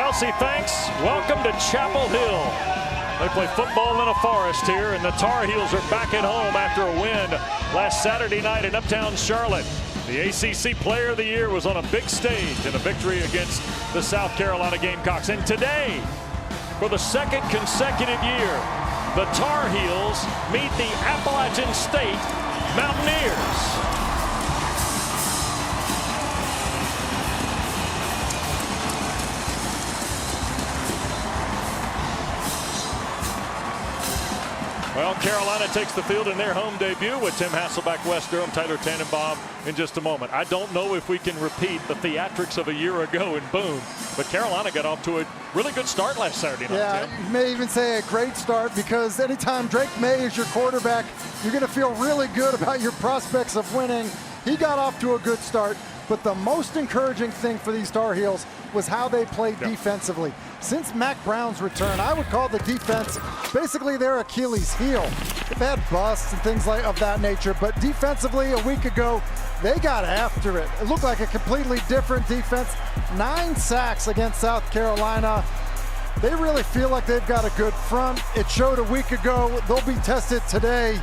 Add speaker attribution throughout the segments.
Speaker 1: Kelsey, thanks. Welcome to Chapel Hill. They play football in a forest here, and the Tar Heels are back at home after a win last Saturday night in uptown Charlotte. The ACC Player of the Year was on a big stage in a victory against the South Carolina Gamecocks. And today, for the second consecutive year, the Tar Heels meet the Appalachian State Mountaineers. Well, Carolina takes the field in their home debut with Tim Hasselbeck, Wes Durham, Tyler Tannenbaum in just a moment. I don't know if we can repeat the theatrics of a year ago in Boone, but Carolina got off to a really good start last Saturday night.
Speaker 2: Yeah,
Speaker 1: Tim.
Speaker 2: you may even say a great start, because anytime Drake May is your quarterback, you're going to feel really good about your prospects of winning. He got off to a good start, but the most encouraging thing for these Tar Heels was how they played defensively. Since Mack Brown's return, I would call the defense basically their Achilles heel. They've had busts and things of that nature, but defensively a week ago, they got after it. It looked like a completely different defense. 9 sacks against South Carolina. They really feel like they've got a good front. It showed a week ago. They'll be tested today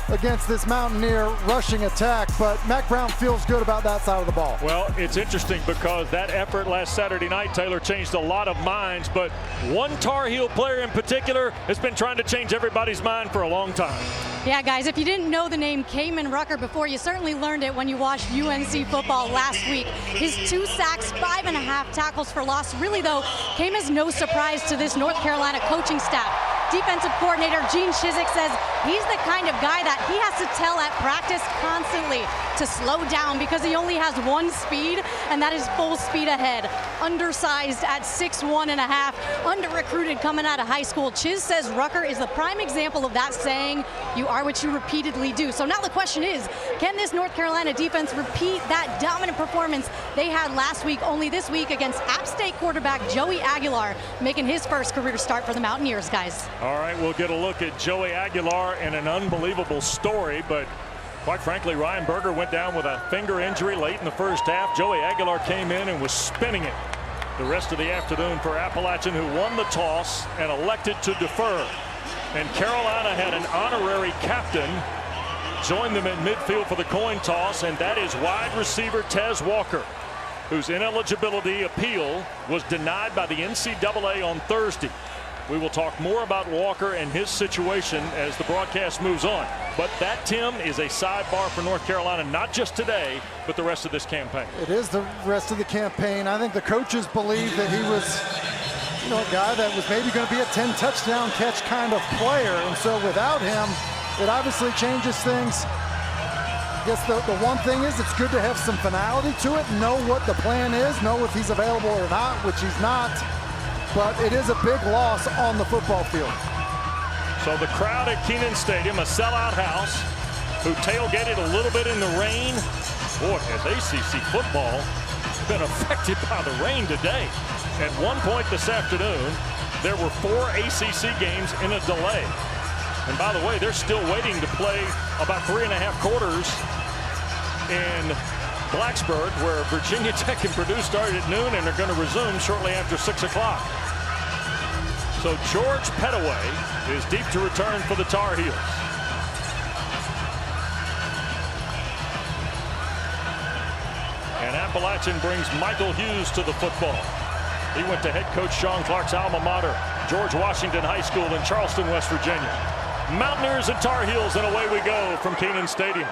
Speaker 2: against this Mountaineer rushing attack, but Mack Brown feels good about that side of the ball.
Speaker 1: Well, it's interesting because that effort last Saturday night, Taylor, changed a lot of minds, but one Tar Heel player in particular has been trying to change everybody's mind for a long time.
Speaker 3: Yeah, guys, if you didn't know the name Kamen Rucker before, you certainly learned it when you watched UNC football last week. His 2 sacks, 5.5 tackles for loss, really, though, came as no surprise to this North Carolina coaching staff. Defensive coordinator Gene Chizik says he's the kind of guy that he has to tell at practice constantly to slow down, because he only has one speed, and that is full speed ahead. Undersized at 6'1.5", under-recruited coming out of high school. Chiz says Rucker is the prime example of that saying, you are what you repeatedly do. So now the question is, can this North Carolina defense repeat that dominant performance they had last week, only this week against App State quarterback Joey Aguilar, making his first career start for the Mountaineers, guys?
Speaker 1: All right, we'll get a look at Joey Aguilar and an unbelievable story, but quite frankly, Ryan Berger went down with a finger injury late in the first half. Joey Aguilar came in and was spinning it the rest of the afternoon for Appalachian, who won the toss and elected to defer. And Carolina had an honorary captain join them in midfield for the coin toss, and that is wide receiver Tez Walker, whose ineligibility appeal was denied by the NCAA on Thursday. We will talk more about Walker and his situation as the broadcast moves on. But that, Tim, is a sidebar for North Carolina, not just today, but the rest of this campaign. It
Speaker 2: is the rest of the campaign. I think the coaches believe that he was, a guy that was maybe going to be a 10-touchdown catch kind of player. And so without him, it obviously changes things. I guess the one thing is, it's good to have some finality to it, know what the plan is, know if he's available or not, which he's not. But it is a big loss on the football field.
Speaker 1: So the crowd at Kenan Stadium, a sellout house, who tailgated a little bit in the rain. Boy, has ACC football been affected by the rain today. At one point this afternoon, there were 4 ACC games in a delay. And by the way, they're still waiting to play about 3.5 quarters in Blacksburg, where Virginia Tech and Purdue started at noon and are going to resume shortly after 6 o'clock. So George Pettaway is deep to return for the Tar Heels. And Appalachian brings Michael Hughes to the football. He went to head coach Sean Clark's alma mater, George Washington High School in Charleston, West Virginia. Mountaineers and Tar Heels, and away we go from Kenan Stadium.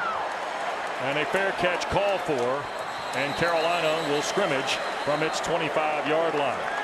Speaker 1: And a fair catch called for, and Carolina will scrimmage from its 25-yard line.